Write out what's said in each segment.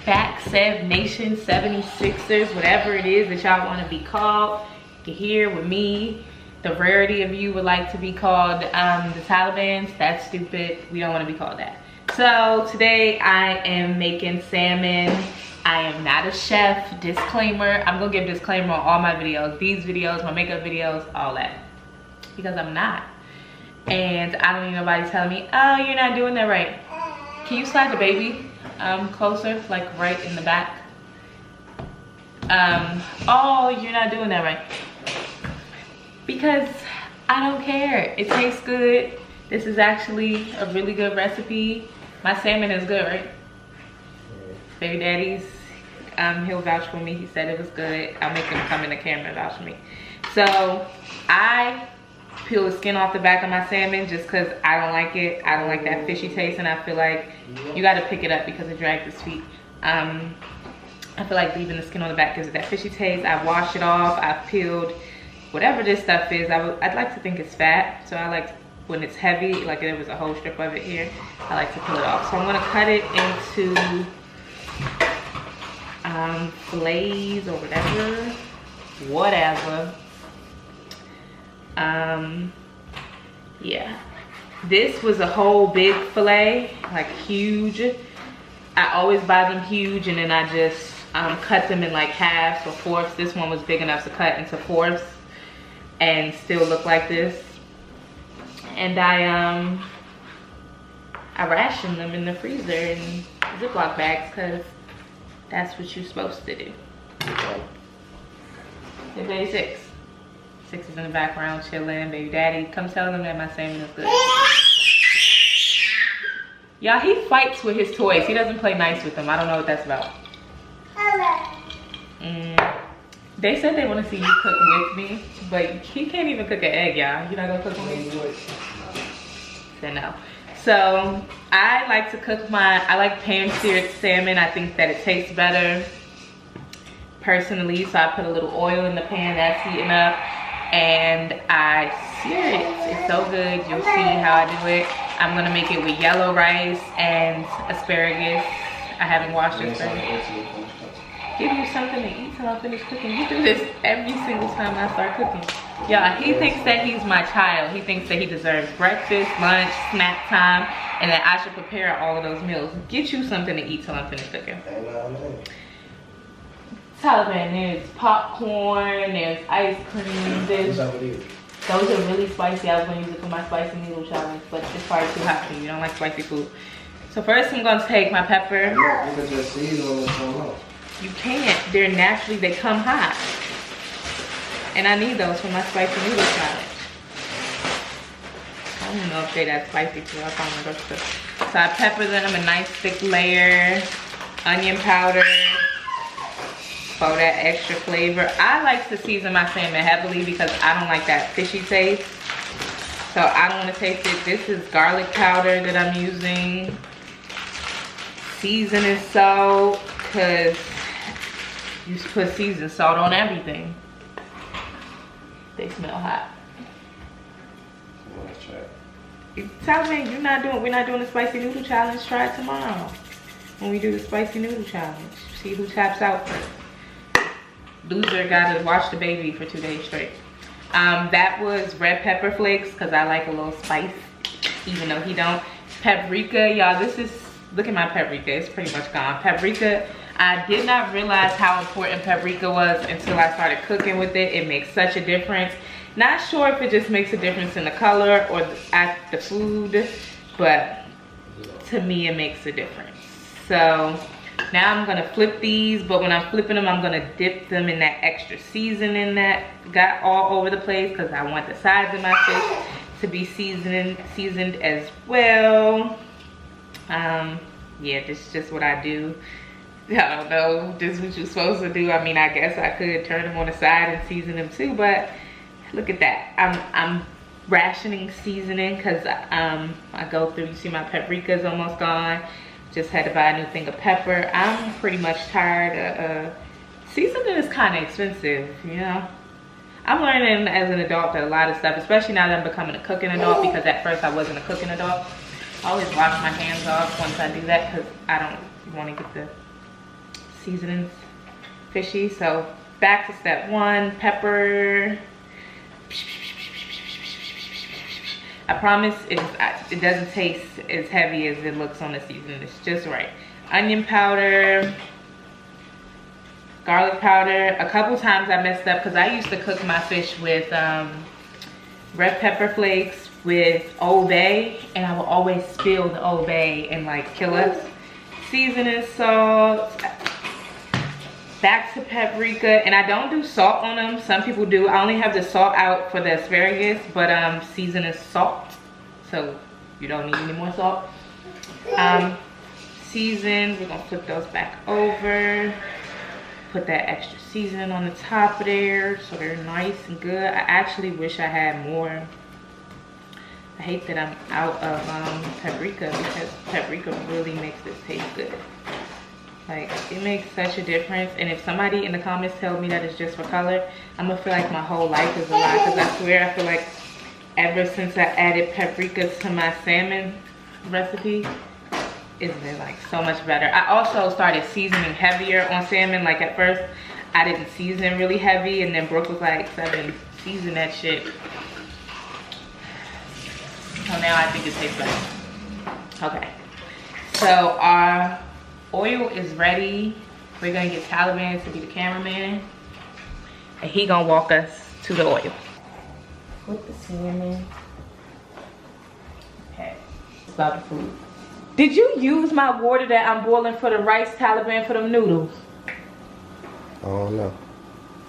back, Sev Nation 76ers, whatever it is that y'all want to be called. You're here with me. The rarity of you would like to be called the Talibans. That's stupid. We don't want to be called that. So today I am making salmon. I am not a chef. Disclaimer. I'm gonna give a disclaimer on all my videos. These videos, my makeup videos, all that. Because I'm not. And I don't need nobody telling me, oh, you're not doing that right. Can you slide the baby closer, like right in the back? Oh, you're not doing that right. Because I don't care. It tastes good. This is actually a really good recipe. My salmon is good, right? Baby daddy's, he'll vouch for me. He said it was good. I'll make him come in the camera and vouch for me. So I peel the skin off the back of my salmon just because I don't like it. I don't like that fishy taste, and I feel like you got to pick it up because it drags its feet. I feel like leaving the skin on the back gives it that fishy taste. I wash it off. I've peeled whatever this stuff is. I'd like to think it's fat, so I like when it's heavy, like there was a whole strip of it here, I like to peel it off. So I'm gonna cut it into fillets or whatever. Yeah, this was a whole big fillet, like huge. I always buy them huge, and then I just cut them in like halves or fourths. This one was big enough to cut into fourths and still look like this. And I ration them in the freezer in Ziploc bags because that's what you're supposed to do. It's day 6. 6 is in the background chilling. Baby daddy, come tell them that my salmon is good. Y'all, he fights with his toys. He doesn't play nice with them. I don't know what that's about. They said they want to see you cook with me, but he can't even cook an egg, y'all. You're not gonna cook with me? Said no. So I like to cook I like pan-seared salmon. I think that it tastes better personally. So I put a little oil in the pan that's heating up, and I sear it. It's so good. You'll see how I do it. I'm gonna make it with yellow rice and asparagus. I haven't washed asparagus. Give you something to eat till I finish cooking. You do this every single time I start cooking. Yeah, he thinks that he's my child. He thinks that he deserves breakfast, lunch, snack time, and that I should prepare all of those meals. Get you something to eat till I'm finished cooking. Taliban, there's popcorn, there's ice cream, those are really spicy. I was gonna use it for my spicy noodle challenge, but it's probably too hot for you. You don't like spicy food. So first I'm gonna take my pepper. You can't, they're naturally, they come hot. And I need those for my spicy noodle challenge. I don't know if they're that spicy too. I'll probably go to. So I pepper them a nice thick layer, onion powder for that extra flavor. I like to season my salmon heavily because I don't like that fishy taste. So I don't want to taste it. This is garlic powder that I'm using. Seasoning salt, because you put seasoned salt on everything. They smell hot. Let's try it. Tell me, we're not doing the spicy noodle challenge. Try it tomorrow when we do the spicy noodle challenge. See who taps out first. Loser gotta watch the baby for 2 days straight. That was red pepper flakes because I like a little spice, even though he don't. Paprika, y'all. Look at my paprika. It's pretty much gone. Paprika. I did not realize how important paprika was until I started cooking with it. It makes such a difference. Not sure if it just makes a difference in the color or the food, but to me it makes a difference. So now I'm gonna flip these, but when I'm flipping them, I'm gonna dip them in that extra seasoning that got all over the place because I want the sides of my fish to be seasoned as well. Yeah, this is just what I do. I don't know, this is what you're supposed to do. I mean, I guess I could turn them on the side and season them too, but look at that. I'm rationing seasoning because I go through, you see my paprika's almost gone. Just had to buy a new thing of pepper. I'm pretty much tired of, seasoning is kind of expensive, you know. I'm learning as an adult that a lot of stuff, especially now that I'm becoming a cooking adult, because at first I wasn't a cooking adult. I always wash my hands off once I do that because I don't want to get the seasonings fishy. So back to step one, pepper. I promise it doesn't taste as heavy as it looks on the seasoning. It's just right. Onion powder, garlic powder. A couple times I messed up because I used to cook my fish with red pepper flakes with Old Bay, and I would always spill the Old Bay and like kill us. Seasoning salt. Back to paprika, and I don't do salt on them. Some people do. I only have the salt out for the asparagus, but seasoning salt, so you don't need any more salt. Season, we're gonna flip those back over. Put that extra seasoning on the top of there so they're nice and good. I actually wish I had more. I hate that I'm out of paprika, because paprika really makes this taste good. Like, it makes such a difference. And if somebody in the comments tell me that it's just for color, I'm gonna feel like my whole life is a lie. Because I swear, I feel like ever since I added paprika to my salmon recipe, it's been like so much better. I also started seasoning heavier on salmon. Like at first, I didn't season really heavy, and then Brooke was like, "Seven, season that shit." So now I think it tastes better. Okay, so our oil is ready. We're gonna get Taliban to be the cameraman, and he gonna walk us to the oil. Put the salmon. Okay, it's about the food. Did you use my water that I'm boiling for the rice, Taliban, for them noodles? I don't know.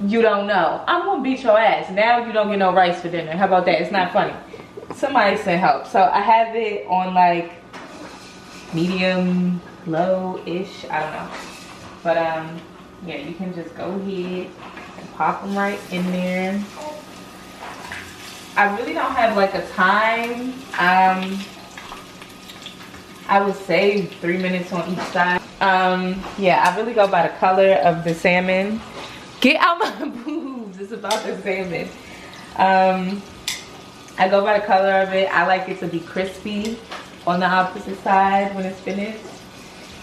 You don't know. I'm gonna beat your ass. Now you don't get no rice for dinner. How about that? It's not funny. Somebody send help. So I have it on like medium, low-ish. I don't know. But yeah, you can just go ahead and pop them right in there. I really don't have like a time. I would say 3 minutes on each side. Yeah, I really go by the color of the salmon. Get out my boobs. It's about the salmon. I go by the color of it. I like it to be crispy on the opposite side when it's finished.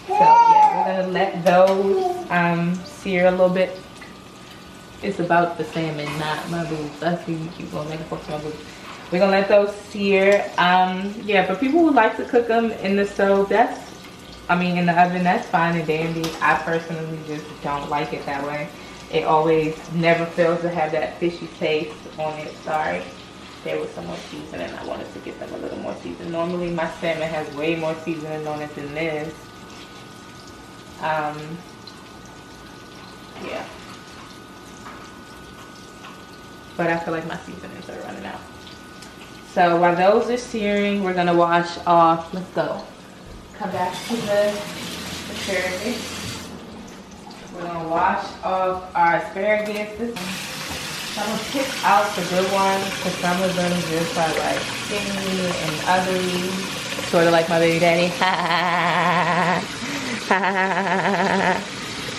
So yeah, we're gonna let those sear a little bit. It's about the salmon, not my boobs. I see you keep going back and forth to my boobs. We're gonna let those sear. Yeah, for people who like to cook them in the stove, in the oven, that's fine and dandy. I personally just don't like it that way. It always never fails to have that fishy taste on it. Sorry, there was some more seasoning. I wanted to get them a little more seasoning. Normally my salmon has way more seasoning on it than this. Yeah. But I feel like my seasonings are running out. So while those are searing, we're gonna wash off. Let's go. Come back to the asparagus. We're gonna wash off our asparagus. I'm gonna pick out the good ones because some of them just are like skinny and ugly. Sort of like my baby daddy.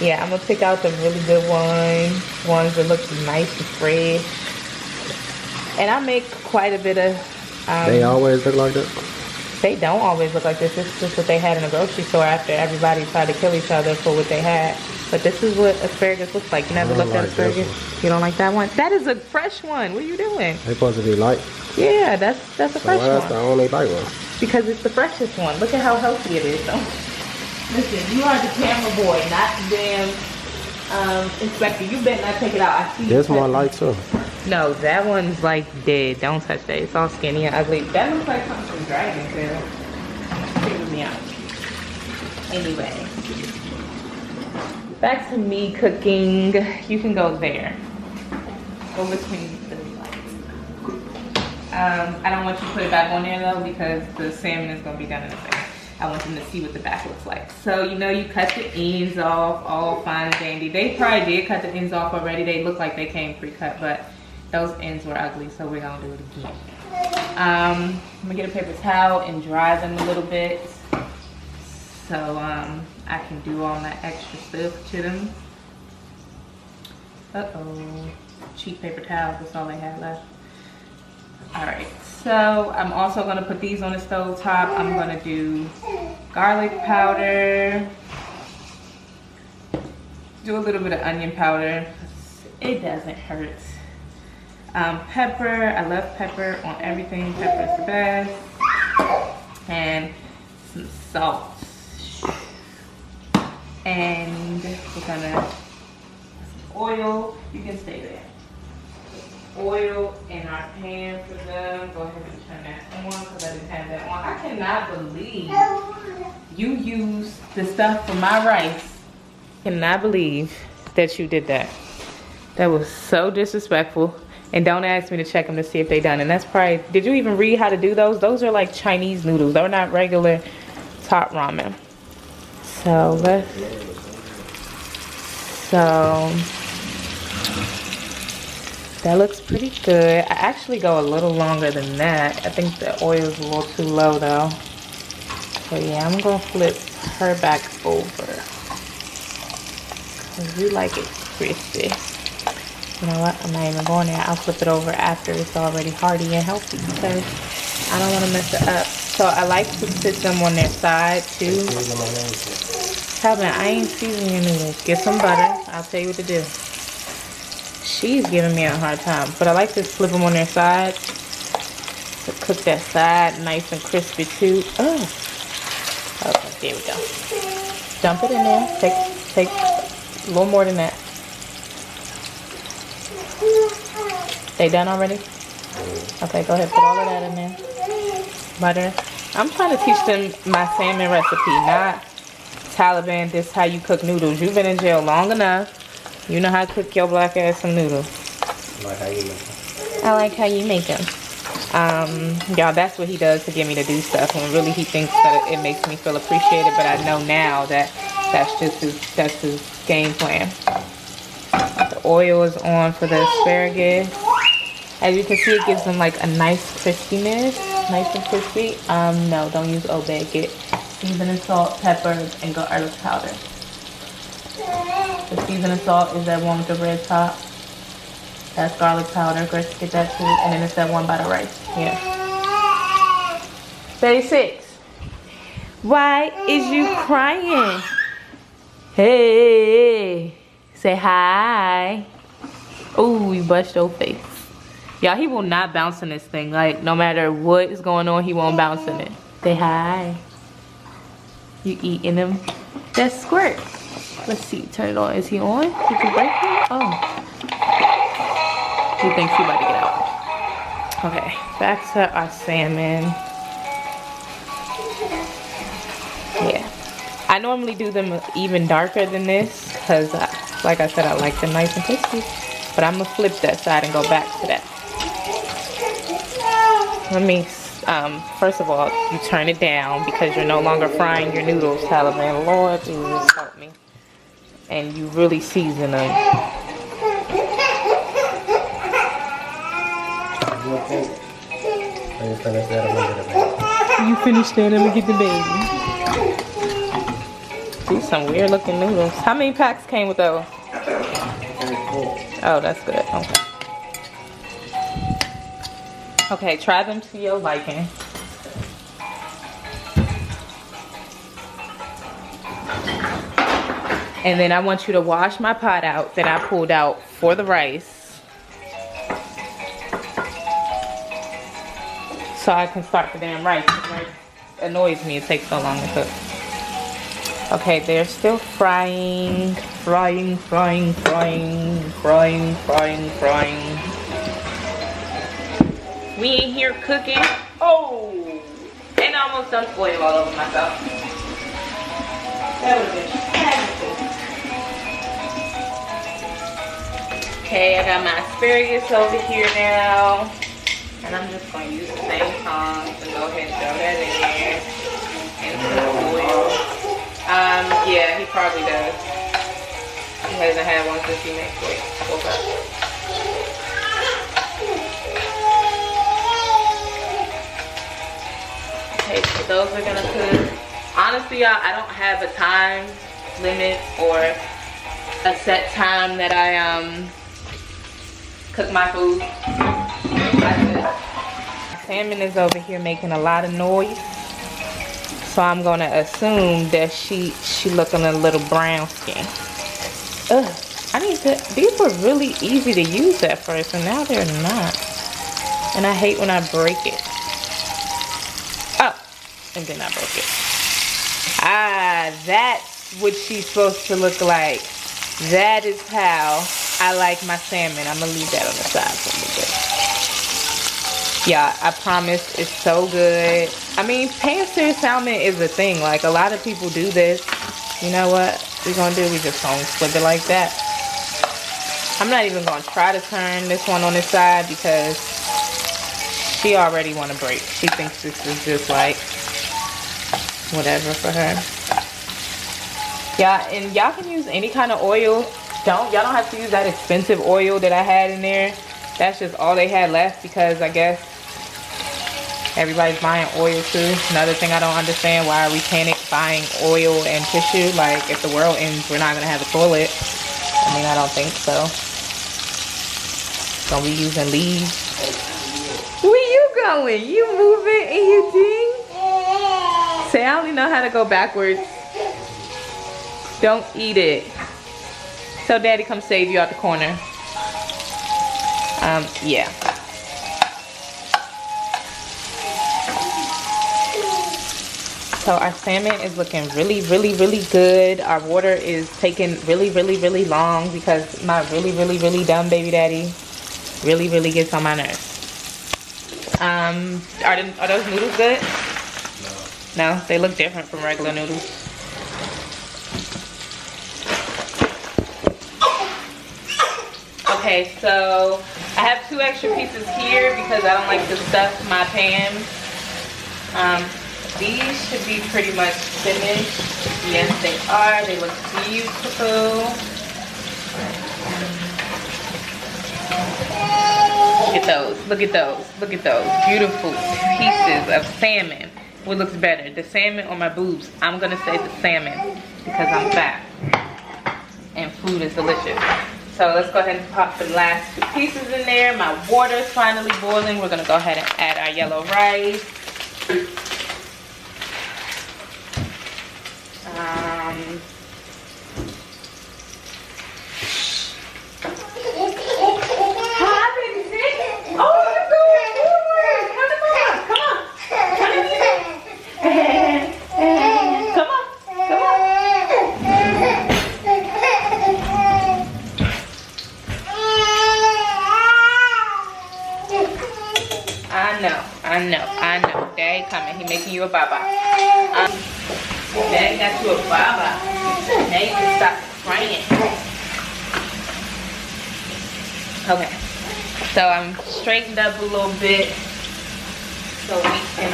Yeah, I'm gonna pick out the really good ones that look nice and fresh. And I make quite a bit of they always look like that? They don't always look like this. This is just what they had in the grocery store after everybody tried to kill each other for what they had. But this is what asparagus looks like. You never looked at asparagus? You don't like that one? That is a fresh one. What are you doing? They're supposed to be light. Yeah, that's a fresh one. That's the only light one. Because it's the freshest one. Look at how healthy it is. Don't listen, you are the camera boy, not the damn inspector. You better not take it out. I see There's more light too. No, that one's like dead. Don't touch that. It's all skinny and ugly. That looks like something from Dragon Tail. Figure me out. Anyway, back to me cooking. You can go there. Go between the lights. I don't want you to put it back on there though because the salmon is gonna be done in a second. I want them to see what the back looks like. So you know, you cut the ends off, all fine and dandy. They probably did cut the ends off already. They look like they came pre-cut, but those ends were ugly, so we're gonna do it again. I'm gonna get a paper towel and dry them a little bit so I can do all my extra stuff to them. Uh-oh, cheap paper towels, that's all they had left. All right, so I'm also gonna put these on the stove top. I'm gonna do garlic powder, Do a little bit of onion powder. It doesn't hurt. Pepper, I love pepper on everything. Pepper is the best. And some salt. And we're gonna some oil. You can stay there. Oil in our pan for them. Go ahead and turn that on because I didn't have that on. I cannot believe you used the stuff for my rice. Cannot believe that you did that. That was so disrespectful. And don't ask me to check them to see if they done. And that's probably, did you even read how to do those? Those are like Chinese noodles. They're not regular top ramen. So that looks pretty good. I actually go a little longer than that. I think the oil is a little too low though. So yeah, I'm gonna flip her back over. Cause you like it crispy. You know what? I'm not even going there. I'll flip it over after it's already hearty and healthy because I don't want to mess it up. So I like to sit them on their side too. Salmon, I ain't seasoning your noodles. Get some butter. I'll tell you what to do. She's giving me a hard time. But I like to flip them on their side. To cook that side nice and crispy too. Oh. Okay, there we go. Dump it in there. Take a little more than that. They done already? Okay, go ahead, put all of that in there. Butter. I'm trying to teach them my salmon recipe, not Taliban, this how you cook noodles. You've been in jail long enough. You know how to cook your black ass some noodles. I like how you make them. Y'all, that's what he does to get me to do stuff. When really he thinks that it makes me feel appreciated, but I know now that that's his game plan. The oil is on for the asparagus. As you can see, it gives them like a nice crispiness. Nice and crispy. No, don't use Old Bay. Get seasoning salt, pepper, and garlic powder. The seasoning salt is that one with the red top. That's garlic powder. Get that too. And then it's that one by the rice. Yeah. 36. Why is you crying? Hey. Say hi. Oh, you bust your face. Y'all, he will not bounce in this thing. Like, no matter what is going on, he won't bounce in it. Say hi. You eating him? That's squirt. Let's see. Turn it on. Is he on? Did you break him? Oh. He thinks he about to get out. Okay. Back to our salmon. Yeah. I normally do them even darker than this because, like I said, I like them nice and crispy. But I'm going to flip that side and go back to that. Let me, first of all, you turn it down because you're no longer frying your noodles, Taliban. Lord Jesus, help me. And you really season them. You finished that, I'm going to get the baby. These some weird looking noodles. How many packs came with those? Oh, that's good. Okay. Okay, try them to your liking. And then I want you to wash my pot out that I pulled out for the rice. So I can start the damn rice. It annoys me, it takes so long to cook. Okay, they're still frying. Frying. We ain't here cooking. Oh! And I almost dumped oil all over myself. That would have been fantastic. Okay, I got my asparagus over here now. And I'm just going to use the same tongs and go ahead and throw that in there. And some oil. Yeah, he probably does. He hasn't had one since he made it. Okay, so those are gonna cook. Honestly, y'all, I don't have a time limit or a set time that I cook my food. Salmon is over here making a lot of noise. So I'm gonna assume that she looking a little brown skin. Ugh, these were really easy to use at first, and now they're not. And I hate when I break it. Oh, and then I broke it. Ah, that's what she's supposed to look like. That is how I like my salmon. I'm gonna leave that on the side for a little bit. Yeah, I promise it's so good. I mean, pan-seared salmon is a thing. Like, a lot of people do this. You know what we're gonna do? We just gonna flip it like that. I'm not even gonna try to turn this one on this side because she already wanna break. She thinks this is just like whatever for her. Yeah, and y'all can use any kind of oil. Y'all don't have to use that expensive oil that I had in there. That's just all they had left because I guess everybody's buying oil too. Another thing I don't understand, why are we panic buying oil and tissue? Like, if the world ends, we're not gonna have a toilet. I mean, I don't think so. Gonna be using leaves. Where you going? You moving and you ding? Say, I only know how to go backwards. Don't eat it. So daddy come save you out the corner. Yeah. So our salmon is looking really, really, really good. Our water is taking really, really, really long because my really, really, really dumb baby daddy really, really gets on my nerves. Are those noodles good? No, they look different from regular noodles. Okay, so I have 2 extra pieces here because I don't like to stuff my pan. These should be pretty much finished. Yes, they are. They look beautiful. Look at those. Look at those. Look at those. Beautiful pieces of salmon. What looks better, the salmon or my boobs? I'm gonna say the salmon because I'm fat and food is delicious. So let's go ahead and pop the last 2 pieces in there. My water's finally boiling. We're gonna go ahead and add our yellow rice. I know. Daddy coming. He making you a baba. Daddy got you a baba. Now you can stop crying. Okay. So I'm straightened up a little bit so we can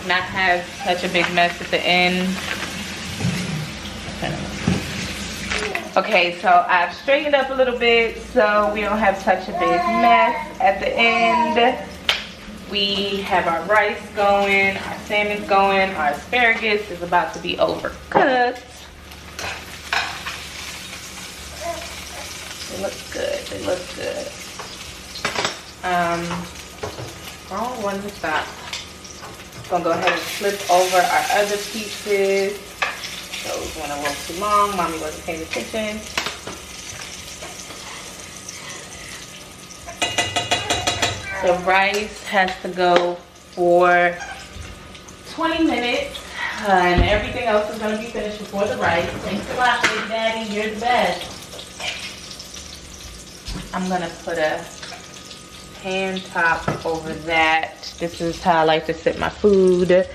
not have such a big mess at the end. Okay, so I've straightened up a little bit so we don't have such a big mess at the end. We have our rice going, our salmon's going, our asparagus is about to be overcooked. They look good, they look good. Wrong one to stop. Gonna go ahead and flip over our other pieces. Those went a little too long. Mommy wasn't paying attention. The rice has to go for 20 minutes. And everything else is going to be finished before the rice. Thanks a lot, Big Daddy. You're the best. I'm going to put a pan top over that. This is how I like to sit my food.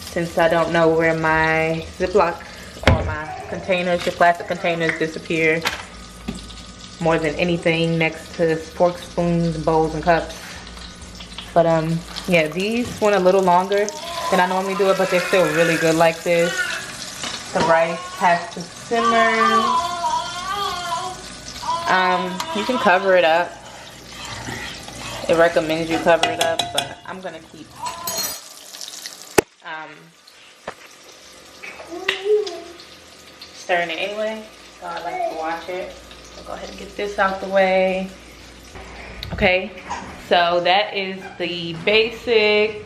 Since I don't know where my Ziploc or my containers, your plastic containers disappear more than anything next to forks, spoons, bowls, and cups. But yeah, these went a little longer than I normally do it, but they're still really good like this. The rice has to simmer. You can cover it up. It recommends you cover it up, but I'm gonna keep stirring it anyway, so I like to watch it. So go ahead and get this out the way. Okay, so that is the basic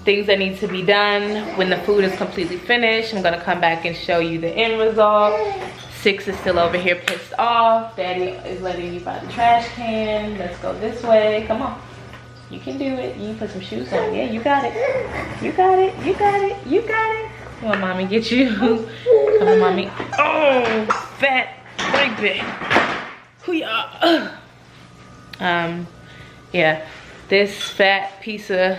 things that need to be done. When the food is completely finished, I'm gonna come back and show you the end result. 6 is still over here pissed off. Daddy is letting you buy the trash can. Let's go this way. Come on. You can do it. You can put some shoes on. Yeah, you got it. You got it. You got it. You got it. Come on, mommy, get you. Come on, mommy. Oh, fat baby. Hoo-yah. Yeah, this fat piece of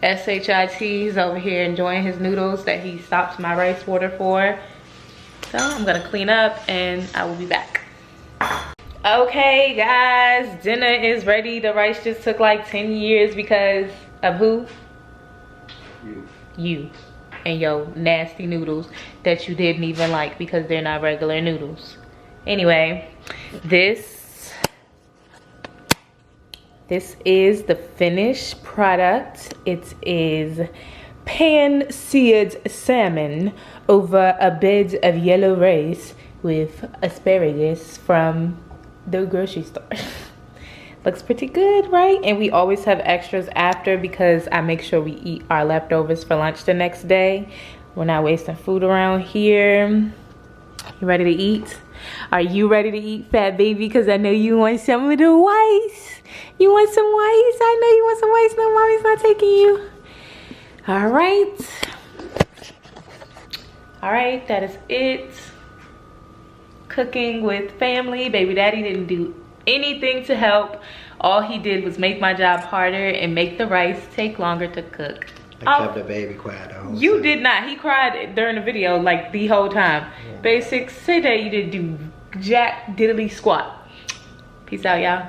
SHIT is over here enjoying his noodles that he stopped my rice water for. So I'm gonna clean up and I will be back. Okay guys, dinner is ready. The rice just took like 10 years because of who? You and your nasty noodles that you didn't even like because they're not regular noodles. Anyway, this is the finished product. It is pan-seared salmon over a bed of yellow rice with asparagus from the grocery store. Looks pretty good, right? And we always have extras after because I make sure we eat our leftovers for lunch the next day. We're not wasting food around here. You ready to eat? Are you ready to eat, fat baby? Because I know you want some of the rice. You want some rice? I know you want some rice. No, mommy's not taking you. All right. All right, that is it. Cooking with family. Baby daddy didn't do anything to help. All he did was make my job harder and make the rice take longer to cook. I kept the baby quiet the whole You time. did not. He cried during the video like the whole time. Yeah. Basics, say that you didn't do jack diddly squat. Peace out, y'all.